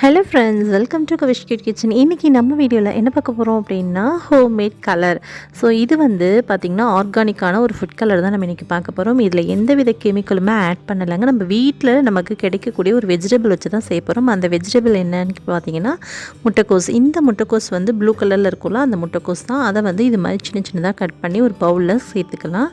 Hello friends, welcome to Kavish kid kitchen. இன்றைக்கி நம்ம வீடியோவில் என்ன பார்க்க போகிறோம் அப்படின்னா ஹோம்மேட் கலர். ஸோ இது வந்து பார்த்திங்கன்னா ஆர்கானிக்கான ஒரு ஃபுட் கலர் தான் நம்ம இன்றைக்கி பார்க்க போகிறோம். இதில் எந்தவித கெமிக்கலுமே ஆட் பண்ணலைங்க. நம்ம வீட்டில் நமக்கு கிடைக்கக்கூடிய ஒரு வெஜிடபிள் வச்சு தான் செய்ய போகிறோம். அந்த வெஜிடபிள் என்னன்னு பார்த்தீங்கன்னா முட்டைக்கோஸ். இந்த முட்டைக்கோஸ் வந்து ப்ளூ கலரில் இருக்கும்ல, அந்த முட்டைக்கோஸ் தான். அதை வந்து இது மாதிரி சின்ன சின்னதாக கட் பண்ணி ஒரு பவுலில் சேர்த்துக்கலாம்.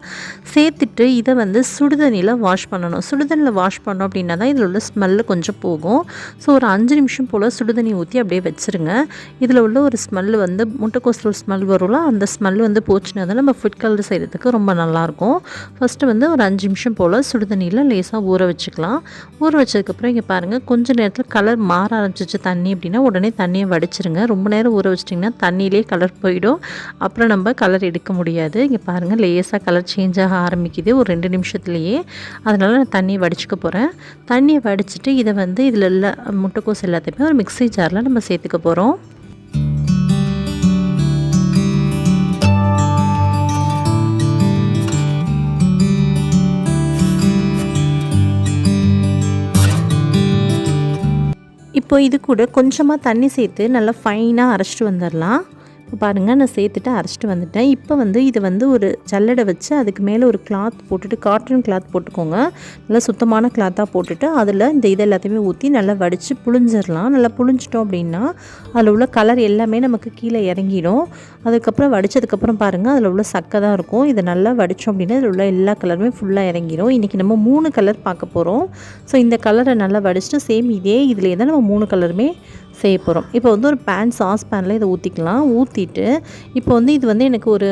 சேர்த்துட்டு இதை வந்து சுடுதண்ணியில் வாஷ் பண்ணணும். சுடுதண்ணியில் வாஷ் பண்ணோம் அப்படின்னா தான் இதில் உள்ள ஸ்மெல்லு கொஞ்சம் போகும். ஸோ ஒரு 5 நிமிஷம் போல் சுடுதண்ணி ஊற்றி அப்படியே வச்சுருங்க. இதில் உள்ள ஒரு ஸ்மெல்லு வந்து முட்டைக்கோஸில் ஒரு ஸ்மெல் வரும்ல, அந்த ஸ்மெல் வந்து போச்சுன்னா தான் நம்ம ஃபுட் கலர் செய்கிறதுக்கு ரொம்ப நல்லாயிருக்கும். ஃபஸ்ட்டு வந்து ஒரு 5 நிமிஷம் போல் சுடுதண்ணியில் லேசாக ஊற வச்சுக்கலாம். ஊற வச்சதுக்கப்புறம் இங்கே பாருங்கள், கொஞ்சம் நேரத்தில் கலர் மாற ஆரம்பிச்சிச்சு தண்ணி அப்படின்னா உடனே தண்ணியை வடிச்சிருங்க. ரொம்ப நேரம் ஊற வச்சிட்டிங்கன்னா தண்ணியிலே கலர் போயிடும். அப்புறம் நம்ம கலர் எடுக்க முடியாது. இங்கே பாருங்கள், லேசாக கலர் சேஞ்ச் ஆக ஆரம்பிக்குது ஒரு 2 நிமிஷத்துலேயே. அதனால் நான் தண்ணியை வடிச்சுக்க போகிறேன். தண்ணியை வடிச்சிட்டு இதை வந்து இதில் உள்ள முட்டைக்கோஸ் எல்லாத்தையுமே ஒரு மிக்ஸி ஜாரில் நம்ம சேர்த்துக்க போகிறோம். இப்போ இது கூட கொஞ்சமாக தண்ணி சேர்த்து நல்லா ஃபைனாக அரைச்சிட்டு வந்துடலாம். பாருங்கள், நான் சேர்த்துட்டு அரைச்சிட்டு வந்துட்டேன். இப்போ வந்து இதை வந்து ஒரு ஜல்லடை வச்சு அதுக்கு மேலே ஒரு கிளாத் போட்டுட்டு, காட்டன் கிளாத் போட்டுக்கோங்க. நல்லா சுத்தமான கிளாத்தாக போட்டுட்டு அதில் இந்த இது எல்லாத்தையுமே ஊற்றி நல்லா வடித்து புழிஞ்சிடலாம். நல்லா புழிஞ்சிட்டோம் அப்படின்னா அதில் உள்ள கலர் எல்லாமே நமக்கு கீழே இறங்கிடும். அதுக்கப்புறம் வடித்ததுக்கப்புறம் பாருங்கள், அதில் உள்ள சக்கை தான் இருக்கும். இதை நல்லா வடித்தோம் அப்படின்னா அதில் உள்ள எல்லா கலருமே ஃபுல்லாக இறங்கிடும். இன்றைக்கி நம்ம 3 கலர் பார்க்க போகிறோம். ஸோ இந்த கலரை நல்லா வடிச்சிட்டு சேம் இதே இதிலே தான் நம்ம 3 கலருமே செய்ய போகிறோம். இப்போ வந்து ஒரு சாஸ் பேனில் இதை ஊற்றிக்கலாம். ஊற்றிட்டு இப்போ வந்து இது வந்து எனக்கு ஒரு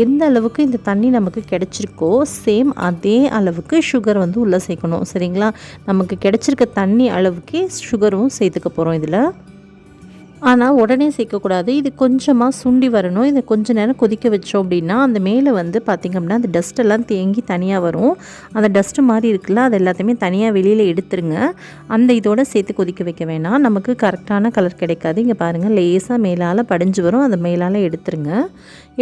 எந்த அளவுக்கு இந்த தண்ணி நமக்கு கிடச்சிருக்கோ சேம் அதே அளவுக்கு சுகர் வந்து உள்ளே சேர்க்கணும். சரிங்களா? நமக்கு கிடச்சிருக்க தண்ணி அளவுக்கே சுகரும் சேர்த்துக்க போகிறோம் இதில். ஆனால் உடனே சேர்க்கக்கூடாது. இது கொஞ்சமாக சுண்டி வரணும். இதை கொஞ்சம் நேரம் கொதிக்க வச்சோம் அப்படின்னா அந்த மேலே வந்து பார்த்திங்க அப்படின்னா அந்த டஸ்ட்டெல்லாம் தேங்கி தனியாக வரும். அந்த டஸ்ட்டு மாதிரி இருக்குல்ல, அது எல்லாத்தையுமே தனியாக வெளியில் எடுத்துருங்க. அந்த இதோடு சேர்த்து கொதிக்க வைக்க வேணாம். நமக்கு கரெக்டான கலர் கிடைக்காது. இங்கே பாருங்கள், லேசாக மேலால் படிஞ்சு வரும். அதை மேலால் எடுத்துருங்க.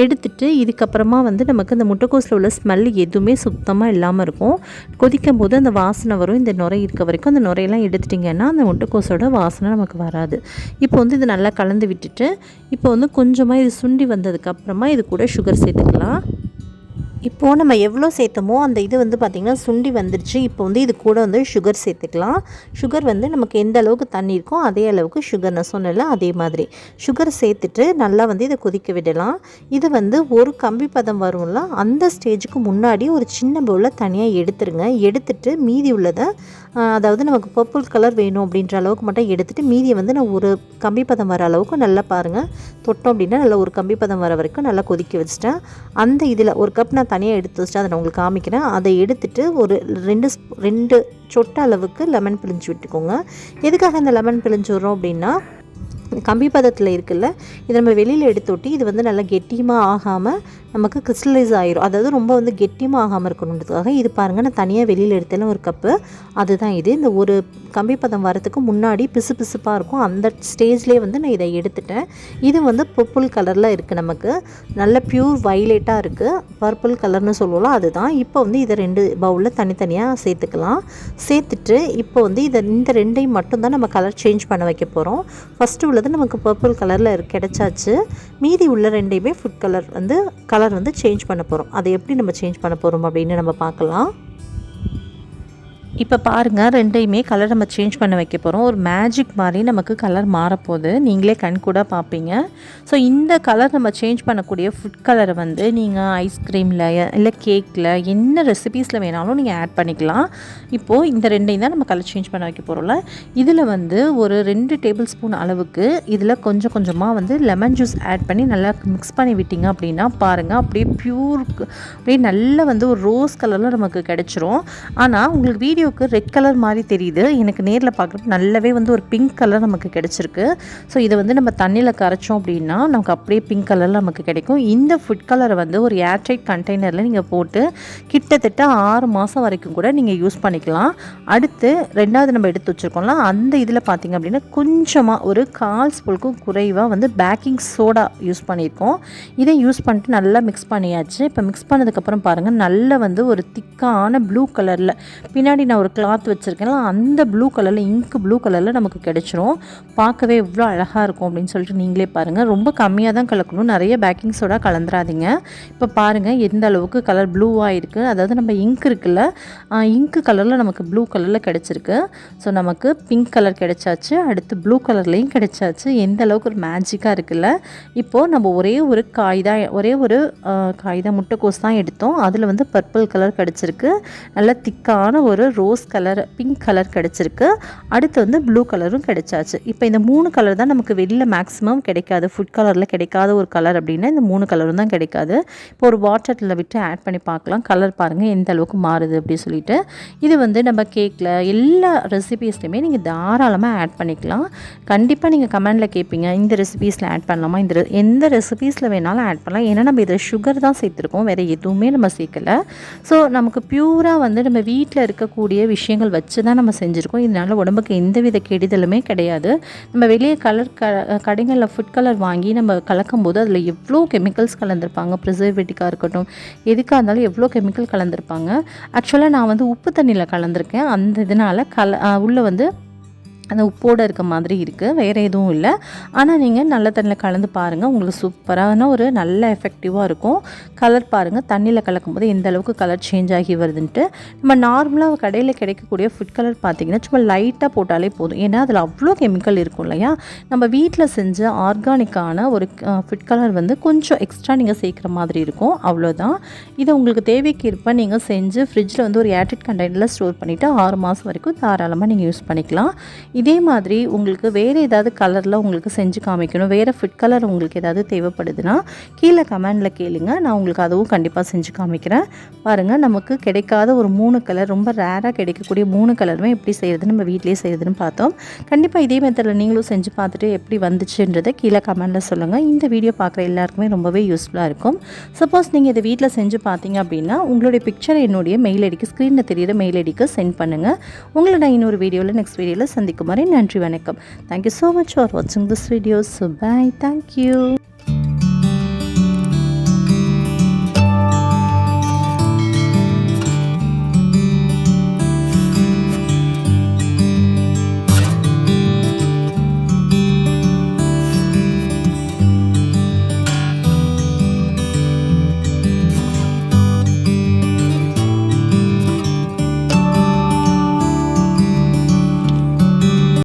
எடுத்துட்டு இதுக்கப்புறமா வந்து நமக்கு அந்த முட்டைக்கோஸில் உள்ள ஸ்மெல் எதுவுமே சுத்தமாக இல்லாமல் இருக்கும். கொதிக்கும் போது அந்த வாசனை வரும். இந்த நுரை இருக்க வரைக்கும் அந்த நுரையெல்லாம் எடுத்துட்டிங்கன்னா அந்த முட்டைக்கோஸோட வாசனை நமக்கு வராது. இப்போ வந்து இது நல்லா கலந்து விட்டுட்டு இப்போ வந்து கொஞ்சமாக இது சுண்டி வந்ததுக்கப்புறமா இது கூட சுகர் சேர்த்துக்கலாம். இப்போது நம்ம எவ்வளோ சேர்த்தோமோ அந்த இது வந்து பார்த்திங்கன்னா சுண்டி வந்துடுச்சு. இப்போ வந்து இது கூட வந்து சுகர் சேர்த்துக்கலாம். சுகர் வந்து நமக்கு எந்த அளவுக்கு தண்ணி இருக்கோ அதே அளவுக்கு சுகர், நான் சொன்னல அதே மாதிரி சுகர் சேர்த்துட்டு நல்லா வந்து இதை கொதிக்க விடலாம். இது வந்து ஒரு கம்பி பதம் வரும்ல, அந்த ஸ்டேஜுக்கு முன்னாடி ஒரு சின்ன பவுலில் தனியாக எடுத்துருங்க. எடுத்துட்டு மீதி உள்ளதை, அதாவது நமக்கு பர்பிள் கலர் வேணும் அப்படின்ற அளவுக்கு மட்டும் எடுத்துகிட்டு மீதியை வந்து நான் ஒரு கம்பி பதம் வர அளவுக்கு நல்லா பாருங்கள் தொட்டோம் அப்படின்னா நல்லா ஒரு கம்பி பதம் வர வரைக்கும் நல்லா கொதிக்க வச்சுட்டேன். அந்த இதில் ஒரு கப் நான் தனியாக எடுத்து வச்சுட்டு அதை நான் உங்களுக்கு காமிக்கிறேன். அதை எடுத்துகிட்டு ஒரு 2 சொட்ட அளவுக்கு லெமன் பிழிஞ்சு விட்டுக்கோங்க. எதுக்காக இந்த லெமன் பிழிஞ்சு விட்றோம் அப்படின்னா, கம்பி பதத்தில் இருக்குல்ல, இதை நம்ம வெளியில் எடுத்து விட்டு இது வந்து நல்லா கெட்டியமாக ஆகாமல் நமக்கு கிறிஸ்டலைஸ் ஆகிரும். அதாவது ரொம்ப வந்து கெட்டியமாக ஆகாமல் இருக்கணுன்றதுக்காக இது பாருங்கள், நான் தனியாக வெளியில் எடுத்தேன் ஒரு கப்பு. அதுதான் இது. இந்த ஒரு கம்பி பதம் வரத்துக்கு முன்னாடி பிசு பிசுப்பாக இருக்கும். அந்த ஸ்டேஜ்லேயே வந்து நான் இதை எடுத்துட்டேன். இது வந்து பர்பிள் கலரில் இருக்குது, நமக்கு நல்ல ப்யூர் வைலெட்டாக இருக்குது. பர்பிள் கலர்னு சொல்லுவோம், அதுதான். இப்போ வந்து இதை 2 பவுலில் தனித்தனியாக சேர்த்துக்கலாம். சேர்த்துட்டு இப்போ வந்து இந்த 2ஐயும் மட்டும்தான் நம்ம கலர் சேஞ்ச் பண்ண வைக்க போகிறோம். ஃபஸ்ட்டு உள்ளது நமக்கு பர்பிள் கலரில் கிடச்சாச்சு. மீதி உள்ள 2ஐயுமே ஃபுட் கலர் வந்து சேஞ்ச் பண்ண போகிறோம். அதை எப்படி நம்ம சேஞ்ச் பண்ண போகிறோம் அப்படின்னு நம்ம பார்க்கலாம். இப்போ பாருங்கள், 2ஐயுமே கலர் நம்ம சேஞ்ச் பண்ண வைக்க போகிறோம். ஒரு மேஜிக் மாதிரி நமக்கு கலர் மாறப்போகுது. நீங்களே கண் கூட பார்ப்பீங்க. ஸோ இந்த கலர் நம்ம சேஞ்ச் பண்ணக்கூடிய ஃபுட் கலரை வந்து நீங்கள் ஐஸ்கிரீமில் இல்லை கேக்கில் என்ன ரெசிபீஸில் வேணாலும் நீங்கள் ஆட் பண்ணிக்கலாம். இப்போது இந்த 2ஐயும் தான் நம்ம கலர் சேஞ்ச் பண்ண வைக்க போகிறோம்ல. இதில் வந்து ஒரு 2 டேபிள் ஸ்பூன் அளவுக்கு இதில் கொஞ்சம் கொஞ்சமாக வந்து லெமன் ஜூஸ் ஆட் பண்ணி நல்லா மிக்ஸ் பண்ணி விட்டிங்க அப்படின்னா பாருங்கள், அப்படியே ப்யூர், அப்படியே நல்லா வந்து ஒரு ரோஸ் கலரில் நமக்கு கிடச்சிரும். ஆனால் உங்களுக்கு வீடியோ ரெட் கலர் மாதிரி தெரியுது. எனக்கு நேரில் பார்க்குறப்ப நல்லாவே வந்து ஒரு பிங்க் கலர் நமக்கு கிடச்சிருக்கு. ஸோ இதை வந்து நம்ம தண்ணியில் கரைச்சோம் அப்படின்னா நமக்கு அப்படியே பிங்க் கலரில் நமக்கு கிடைக்கும். இந்த ஃபுட் கலரை வந்து ஒரு ஏர்டைட் கண்டெய்னரில் நீங்கள் போட்டு கிட்டத்தட்ட 6 மாதம் வரைக்கும் கூட நீங்கள் யூஸ் பண்ணிக்கலாம். அடுத்து 2வது நம்ம எடுத்து வச்சுருக்கோம்ல, அந்த இதில் பார்த்திங்க அப்படின்னா கொஞ்சமாக ஒரு 1/4 ஸ்பூனுக்கும் குறைவாக வந்து பேக்கிங் சோடா யூஸ் பண்ணியிருக்கோம். இதை யூஸ் பண்ணிட்டு நல்லா மிக்ஸ் பண்ணியாச்சு. இப்போ மிக்ஸ் பண்ணதுக்கப்புறம் பாருங்கள், நல்லா வந்து ஒரு திக்கான ப்ளூ கலரில் பின்னாடி நான் நான் ஒரு கிளாத் வச்சுருக்கேன் அந்த ப்ளூ கலரில் இங்க் ப்ளூ கலரில் நமக்கு கிடைச்சிரும். பார்க்கவே எவ்வளோ அழகாக இருக்கும் அப்படின்னு சொல்லிட்டு நீங்களே பாருங்கள். ரொம்ப கம்மியாக தான் கலக்கணும், நிறைய பேக்கிங் சோடா கலந்துராதீங்க. இப்போ பாருங்கள் எந்த அளவுக்கு கலர் ப்ளூவாக இருக்குது. அதாவது நம்ம இங்க் இருக்குல்ல, இங்க்கு கலரில் நமக்கு ப்ளூ கலரில் கிடச்சிருக்கு. ஸோ நமக்கு பிங்க் கலர் கிடைச்சாச்சு, அடுத்து ப்ளூ கலர்லேயும் கிடைச்சாச்சு. எந்த அளவுக்கு ஒரு மேஜிக்காக இருக்குல்ல. இப்போது நம்ம ஒரே ஒரு காய் தான் முட்டைக்கோஸ் தான் எடுத்தோம். அதில் வந்து பர்பிள் கலர் கிடச்சிருக்கு, நல்ல திக்கான ஒரு ரோஸ் கலர் பிங்க் கலர் கிடச்சிருக்கு, அடுத்து வந்து ப்ளூ கலரும் கிடைச்சாச்சு. இப்போ இந்த 3 கலர் தான் நமக்கு வெளியில் மேக்ஸிமம் கிடைக்காது. ஃபுட் கலரில் கிடைக்காத ஒரு கலர் அப்படின்னா இந்த 3 கலரும் தான் கிடைக்காது. இப்போ ஒரு வாட்டரில் விட்டு ஆட் பண்ணி பார்க்கலாம். கலர் பாருங்கள் எந்த அளவுக்கு மாறுது அப்படின்னு சொல்லிட்டு. இது வந்து நம்ம கேக்கில் எல்லா ரெசிபீஸ்லையுமே நீங்கள் தாராளமாக ஆட் பண்ணிக்கலாம். கண்டிப்பாக நீங்கள் கமெண்டில் கேட்பீங்க, இந்த ரெசிபீஸில் ஆட் பண்ணலாமா, எந்த ரெசிபீஸில் வேணாலும் ஆட் பண்ணலாம். ஏன்னா நம்ம இதில் சுகர் தான் சேர்த்துருக்கோம், வேறு எதுவுமே நம்ம சேர்க்கலை. ஸோ நமக்கு பியூராக வந்து நம்ம வீட்டில் இருக்கக்கூடிய விஷயங்கள் வச்சு தான் நம்ம செஞ்சுருக்கோம். இதனால் உடம்புக்கு எந்தவித கெடுதலுமே கிடையாது. நம்ம வெளியே கடைகளில் ஃபுட் கலர் வாங்கி நம்ம கலக்கும் போது அதில் எவ்வளோ கெமிக்கல்ஸ் கலந்துருப்பாங்க, ப்ரிசர்வேட்டிக்காக இருக்கட்டும் எதுக்காக இருந்தாலும் எவ்வளோ கெமிக்கல் கலந்துருப்பாங்க. ஆக்சுவலாக நான் வந்து உப்பு தண்ணியில் கலந்துருக்கேன். அந்த இதனால் உள்ளே வந்து அந்த உப்போடு இருக்க மாதிரி இருக்குது, வேறு எதுவும் இல்லை. ஆனால் நீங்கள் நல்ல தண்ணியில் கலந்து பாருங்கள், உங்களுக்கு சூப்பரான ஒரு நல்ல எஃபெக்டிவாக இருக்கும். கலர் பாருங்கள், தண்ணியில் கலக்கும்போது எந்த அளவுக்கு கலர் சேஞ்ச் ஆகி வருதுன்ட்டு. நம்ம நார்மலாக கடையில் கிடைக்கக்கூடிய ஃபுட் கலர் பார்த்திங்கன்னா சும்மா லைட்டாக போட்டாலே போதும். ஏன்னா அதில் அவ்வளோ கெமிக்கல் இருக்கும் இல்லையா. நம்ம வீட்டில் செஞ்ச ஆர்கானிக்கான ஒரு ஃபுட் கலர் வந்து கொஞ்சம் எக்ஸ்ட்ரா நீங்கள் சேர்க்குற மாதிரி இருக்கும், அவ்வளோதான். இதை உங்களுக்கு தேவைக்கு இருப்ப நீங்கள் செஞ்சு ஃப்ரிட்ஜில் வந்து ஒரு ஏர்டைட் கண்டெய்னரில் ஸ்டோர் பண்ணிவிட்டு 6 மாதம் வரைக்கும் தாராளமாக நீங்கள் யூஸ் பண்ணிக்கலாம். இதே மாதிரி உங்களுக்கு வேறு ஏதாவது கலரில் உங்களுக்கு செஞ்சு காமிக்கணும், வேறு ஃபுட் கலர் உங்களுக்கு ஏதாவது தேவைப்படுதுன்னா கீழே கமெண்டில் கேளுங்க, நான் உங்களுக்கு அதுவும் கண்டிப்பாக செஞ்சு காமிக்கிறேன். பாருங்கள் நமக்கு கிடைக்காத ஒரு 3 கலர், ரொம்ப ரேராக கிடைக்கக்கூடிய 3 கலருமே எப்படி செய்கிறதுன்னு நம்ம வீட்டிலே செய்கிறதுன்னு பார்த்தோம். கண்டிப்பாக இதே மெத்தடில் நீங்களும் செஞ்சு பார்த்துட்டு எப்படி வந்துச்சுன்றதை கீழே கமெண்டில் சொல்லுங்கள். இந்த வீடியோ பார்க்குற எல்லாருக்குமே ரொம்பவே யூஸ்ஃபுல்லாக இருக்கும். சப்போஸ் நீங்கள் இதை வீட்டில் செஞ்சு பார்த்தீங்க அப்படின்னா உங்களுடைய பிக்சரை என்னுடைய மெயில் ஐடிக்கு, ஸ்க்ரீனில் தெரியிற மெயில் ஐடிக்கு சென்ட் பண்ணுங்கள். உங்களை நான் இன்னொரு வீடியோவில் நெக்ஸ்ட் வீடியோவில் சந்திக்கும் வரை நன்றி, வணக்கம். Thank you so much for watching this video. So bye. Thank you.